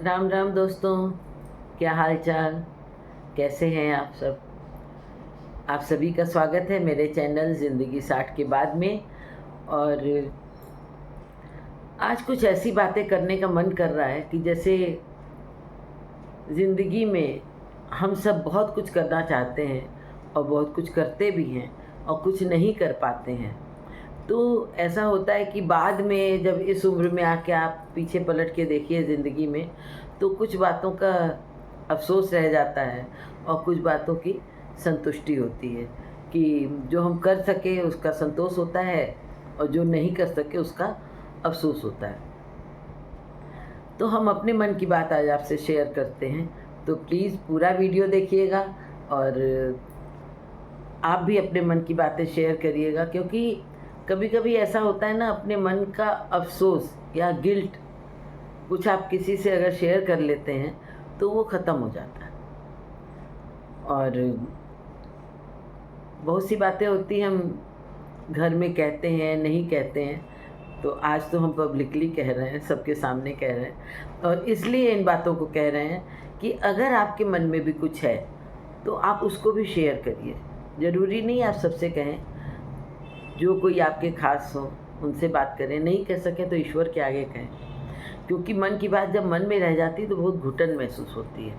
राम राम दोस्तों। क्या हाल चाल, कैसे हैं आप सब। आप सभी का स्वागत है मेरे चैनल ज़िंदगी 60 के बाद में। और आज कुछ ऐसी बातें करने का मन कर रहा है कि जैसे ज़िंदगी में हम सब बहुत कुछ करना चाहते हैं और बहुत कुछ करते भी हैं और कुछ नहीं कर पाते हैं। तो ऐसा होता है कि बाद में जब इस उम्र में आके आप पीछे पलट के देखिए ज़िंदगी में, तो कुछ बातों का अफ़सोस रह जाता है और कुछ बातों की संतुष्टि होती है कि जो हम कर सके उसका संतोष होता है और जो नहीं कर सके उसका अफ़सोस होता है। तो हम अपने मन की बात आज आपसे शेयर करते हैं, तो प्लीज़ पूरा वीडियो देखिएगा और आप भी अपने मन की बातें शेयर करिएगा, क्योंकि कभी-कभी ऐसा होता है ना, अपने मन का अफ़सोस या गिल्ट कुछ आप किसी से अगर शेयर कर लेते हैं तो वो ख़त्म हो जाता है। और बहुत सी बातें होती हैं, हम घर में कहते हैं, नहीं कहते हैं, तो आज तो हम पब्लिकली कह रहे हैं, सबके सामने कह रहे हैं। और इसलिए इन बातों को कह रहे हैं कि अगर आपके मन में भी कुछ है तो आप उसको भी शेयर करिए। ज़रूरी नहीं आप सबसे कहें, जो कोई आपके ख़ास हो उनसे बात करें, नहीं कह सकें तो ईश्वर के आगे कहें, क्योंकि मन की बात जब मन में रह जाती है तो बहुत घुटन महसूस होती है।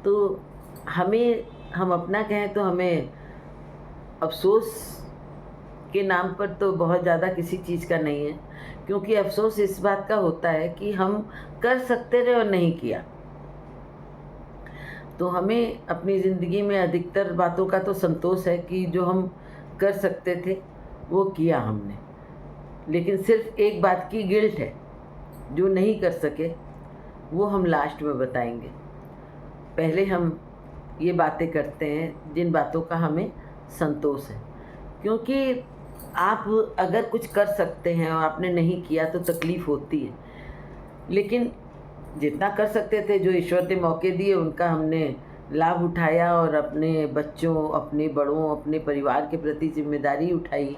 तो हम अपना कहें तो हमें अफ़सोस के नाम पर तो बहुत ज़्यादा किसी चीज़ का नहीं है, क्योंकि अफ़सोस इस बात का होता है कि हम कर सकते रहे और नहीं किया। तो हमें अपनी ज़िंदगी में अधिकतर बातों का तो संतोष है कि जो हम कर सकते थे वो किया हमने, लेकिन सिर्फ़ एक बात की गिल्ट है, जो नहीं कर सके वो हम लास्ट में बताएंगे। पहले हम ये बातें करते हैं जिन बातों का हमें संतोष है, क्योंकि आप अगर कुछ कर सकते हैं और आपने नहीं किया तो तकलीफ़ होती है, लेकिन जितना कर सकते थे, जो ईश्वर ने मौके दिए उनका हमने लाभ उठाया और अपने बच्चों, अपने बड़ों, अपने परिवार के प्रति ज़िम्मेदारी उठाई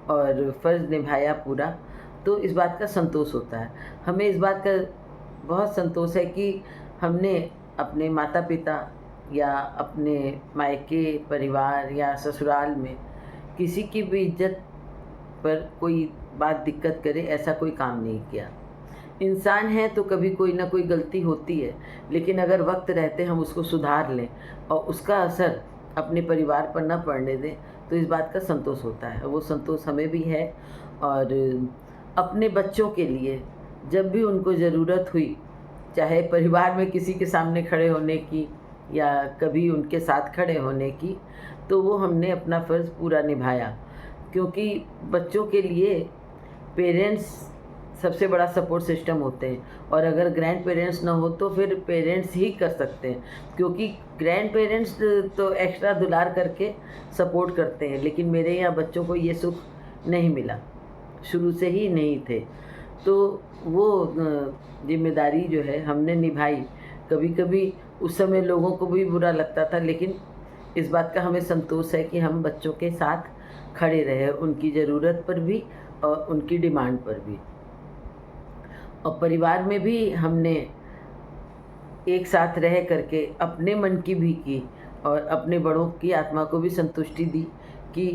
और फ़र्ज़ निभाया पूरा, तो इस बात का संतोष होता है। हमें इस बात का बहुत संतोष है कि हमने अपने माता-पिता या अपने मायके परिवार या ससुराल में किसी की भी इज़्ज़त पर कोई बात दिक्कत करे ऐसा कोई काम नहीं किया। इंसान है तो कभी कोई ना कोई गलती होती है, लेकिन अगर वक्त रहते हम उसको सुधार लें और उसका असर अपने परिवार पर ना पड़ने दें, तो इस बात का संतोष होता है। वो संतोष हमें भी है। और अपने बच्चों के लिए जब भी उनको ज़रूरत हुई, चाहे परिवार में किसी के सामने खड़े होने की या कभी उनके साथ खड़े होने की, तो वो हमने अपना फ़र्ज़ पूरा निभाया, क्योंकि बच्चों के लिए पेरेंट्स सबसे बड़ा सपोर्ट सिस्टम होते हैं। और अगर ग्रैंड पेरेंट्स ना हो तो फिर पेरेंट्स ही कर सकते हैं, क्योंकि ग्रैंड पेरेंट्स तो एक्स्ट्रा दुलार करके सपोर्ट करते हैं, लेकिन मेरे यहाँ बच्चों को ये सुख नहीं मिला, शुरू से ही नहीं थे। तो वो जिम्मेदारी जो है हमने निभाई। कभी कभी उस समय लोगों को भी बुरा लगता था, लेकिन इस बात का हमें संतोष है कि हम बच्चों के साथ खड़े रहे, उनकी ज़रूरत पर भी और उनकी डिमांड पर भी। और परिवार में भी हमने एक साथ रह करके अपने मन की भी की और अपने बड़ों की आत्मा को भी संतुष्टि दी कि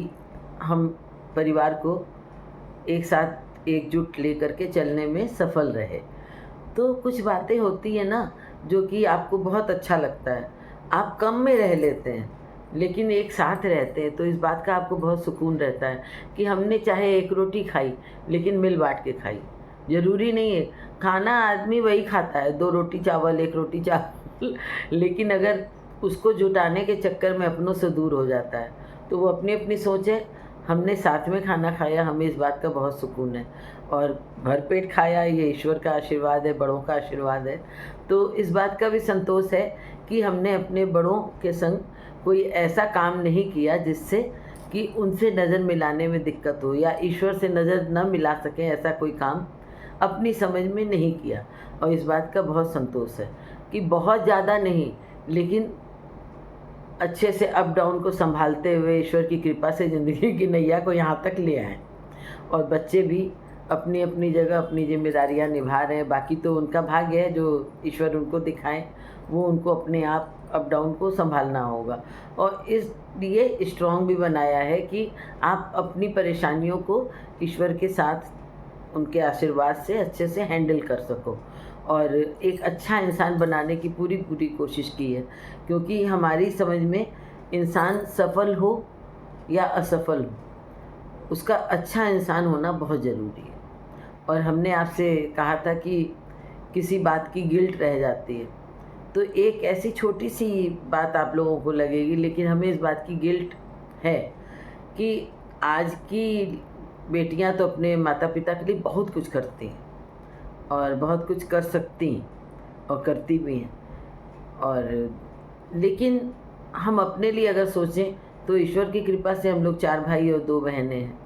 हम परिवार को एक साथ एकजुट लेकर के चलने में सफल रहे। तो कुछ बातें होती हैं ना, जो कि आपको बहुत अच्छा लगता है, आप कम में रह लेते हैं लेकिन एक साथ रहते हैं, तो इस बात का आपको बहुत सुकून रहता है कि हमने चाहे एक रोटी खाई लेकिन मिल बांट के खाई। ज़रूरी नहीं है खाना आदमी वही खाता है, 2 रोटी चावल, 1 रोटी चावल लेकिन अगर उसको जुटाने के चक्कर में अपनों से दूर हो जाता है, तो वो अपनी अपनी सोच है। हमने साथ में खाना खाया, हमें इस बात का बहुत सुकून है। और भरपेट खाया, ये ईश्वर का आशीर्वाद है, बड़ों का आशीर्वाद है। तो इस बात का भी संतोष है कि हमने अपने बड़ों के संग कोई ऐसा काम नहीं किया जिससे कि उनसे नज़र मिलाने में दिक्कत हो, या ईश्वर से नज़र न मिला सकें, ऐसा कोई काम अपनी समझ में नहीं किया। और इस बात का बहुत संतोष है कि बहुत ज़्यादा नहीं, लेकिन अच्छे से अप डाउन को संभालते हुए ईश्वर की कृपा से ज़िंदगी की नैया को यहाँ तक ले आए। और बच्चे भी अपनी अपनी जगह अपनी जिम्मेदारियां निभा रहे हैं। बाकी तो उनका भाग्य है, जो ईश्वर उनको दिखाएं, वो उनको अपने आप अप डाउन को संभालना होगा। और इसलिए स्ट्रॉन्ग भी बनाया है कि आप अपनी परेशानियों को ईश्वर के साथ उनके आशीर्वाद से अच्छे से हैंडल कर सको और एक अच्छा इंसान बनाने की पूरी पूरी कोशिश की है। क्योंकि हमारी समझ में इंसान सफल हो या असफल हो, उसका अच्छा इंसान होना बहुत ज़रूरी है। और हमने आपसे कहा था कि किसी बात की गिल्ट रह जाती है, तो एक ऐसी छोटी सी बात आप लोगों को लगेगी, लेकिन हमें इस बात की गिल्ट है कि आज की बेटियां तो अपने माता पिता के लिए बहुत कुछ करती हैं और बहुत कुछ कर सकती हैं और करती भी हैं। और लेकिन हम अपने लिए अगर सोचें तो ईश्वर की कृपा से हम लोग 4 भाई और 2 बहनें हैं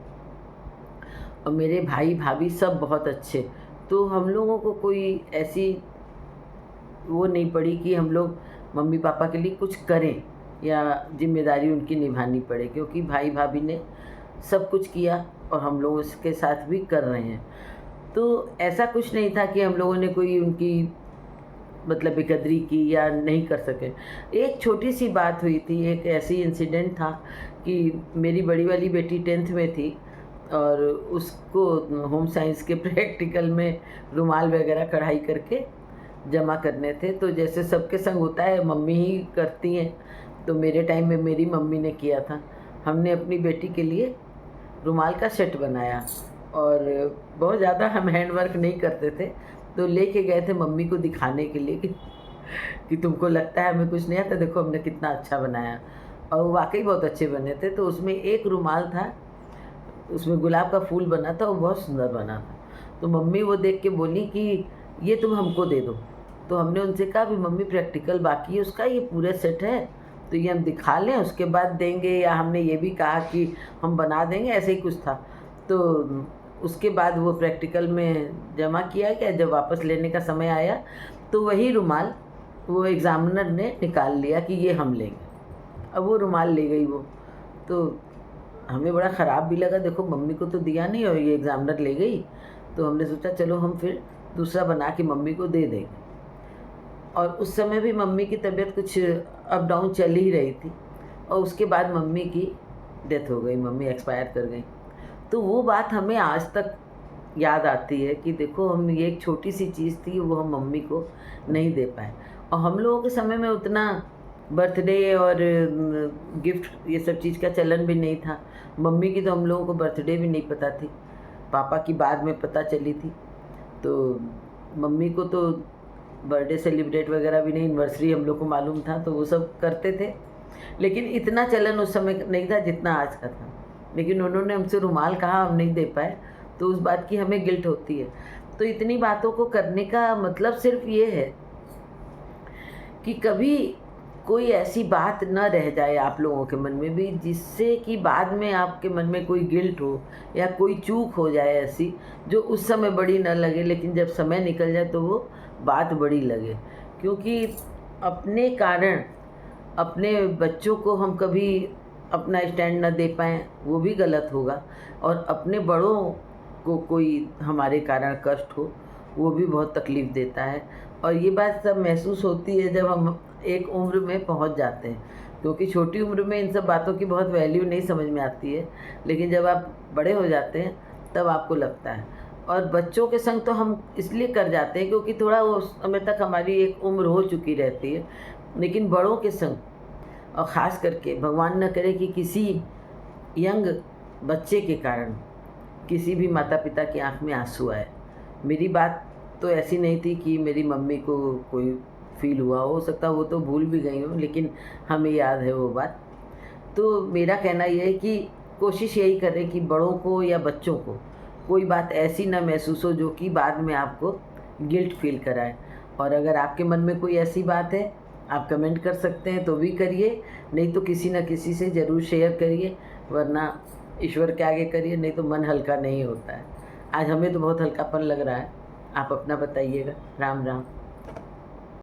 और मेरे भाई भाभी सब बहुत अच्छे। तो हम लोगों को कोई ऐसी वो नहीं पड़ी कि हम लोग मम्मी पापा के लिए कुछ करें या जिम्मेदारी उनकी निभानी पड़े, क्योंकि भाई भाभी ने सब कुछ किया और हम लोग उसके साथ भी कर रहे हैं। तो ऐसा कुछ नहीं था कि हम लोगों ने कोई उनकी मतलब बेकदरी की या नहीं कर सके। एक छोटी सी बात हुई थी, एक ऐसी इंसिडेंट था कि मेरी बड़ी वाली बेटी 10th में थी और उसको होम साइंस के प्रैक्टिकल में रुमाल वगैरह कढ़ाई करके जमा करने थे। तो जैसे सबके संग होता है, मम्मी ही करती हैं, तो मेरे टाइम में मेरी मम्मी ने किया था। हमने अपनी बेटी के लिए रुमाल का सेट बनाया और बहुत ज़्यादा हम हैंड वर्क नहीं करते थे, तो लेके गए थे मम्मी को दिखाने के लिए कि तुमको लगता है हमें कुछ नहीं आता, देखो हमने कितना अच्छा बनाया। और वो वाकई बहुत अच्छे बने थे। तो उसमें एक रुमाल था, उसमें गुलाब का फूल बना था, वो बहुत सुंदर बना था। तो मम्मी वो देख के बोली कि ये तुम हमको दे दो। तो हमने उनसे कहा भी मम्मी प्रैक्टिकल बाकी है उसका, ये पूरे सेट है, तो ये हम दिखा लें उसके बाद देंगे, या हमने ये भी कहा कि हम बना देंगे, ऐसे ही कुछ था। तो उसके बाद वो प्रैक्टिकल में जमा किया गया। जब वापस लेने का समय आया तो वही रुमाल वो एग्ज़ामिनर ने निकाल लिया कि ये हम लेंगे। अब वो रुमाल ले गई वो, तो हमें बड़ा ख़राब भी लगा, देखो मम्मी को तो दिया नहीं और ये एग्ज़ामिनर ले गई। तो हमने सोचा चलो हम फिर दूसरा बना के मम्मी को दे देंगे। और उस समय भी मम्मी की तबीयत कुछ अप डाउन चल ही रही थी और उसके बाद मम्मी की डेथ हो गई, मम्मी एक्सपायर कर गई। तो वो बात हमें आज तक याद आती है कि देखो हम ये एक छोटी सी चीज़ थी, वो हम मम्मी को नहीं दे पाए। और हम लोगों के समय में उतना बर्थडे और गिफ्ट ये सब चीज़ का चलन भी नहीं था। मम्मी की तो हम लोगों को बर्थडे भी नहीं पता थी, पापा की बाद में पता चली थी। तो मम्मी को तो बर्थडे सेलिब्रेट वगैरह भी नहीं, एनिवर्सरी हम लोग को मालूम था, तो वो सब करते थे। लेकिन इतना चलन उस समय नहीं था जितना आज का था। लेकिन उन्होंने हमसे रुमाल कहा, हम नहीं दे पाए, तो उस बात की हमें गिल्ट होती है। तो इतनी बातों को करने का मतलब सिर्फ ये है कि कभी कोई ऐसी बात न रह जाए आप लोगों के मन में भी, जिससे कि बाद में आपके मन में कोई गिल्ट हो या कोई चूक हो जाए ऐसी, जो उस समय बड़ी न लगे, लेकिन जब समय निकल जाए तो वो बात बड़ी लगे। क्योंकि अपने कारण अपने बच्चों को हम कभी अपना स्टैंड न दे पाएँ, वो भी गलत होगा। और अपने बड़ों को कोई हमारे कारण कष्ट हो, वो भी बहुत तकलीफ़ देता है। और ये बात सब महसूस होती है जब हम एक उम्र में पहुंच जाते हैं, क्योंकि छोटी उम्र में इन सब बातों की बहुत वैल्यू नहीं समझ में आती है, लेकिन जब आप बड़े हो जाते हैं तब आपको लगता है। और बच्चों के संग तो हम इसलिए कर जाते हैं क्योंकि थोड़ा वो समय तक हमारी एक उम्र हो चुकी रहती है, लेकिन बड़ों के संग और ख़ास करके भगवान न करे कि किसी यंग बच्चे के कारण किसी भी माता पिता की आंख में आंसू आए। मेरी बात तो ऐसी नहीं थी कि मेरी मम्मी को कोई फील हुआ, हो सकता वो तो भूल भी गई हूँ, लेकिन हमें याद है वो बात। तो मेरा कहना यह है कि कोशिश यही करें कि बड़ों को या बच्चों को कोई बात ऐसी ना महसूस हो जो कि बाद में आपको गिल्ट फील कराए। और अगर आपके मन में कोई ऐसी बात है, आप कमेंट कर सकते हैं तो भी करिए, नहीं तो किसी न किसी से ज़रूर शेयर करिए, वरना ईश्वर के आगे करिए, नहीं तो मन हल्का नहीं होता है। आज हमें तो बहुत हल्कापन लग रहा है, आप अपना बताइएगा। राम राम।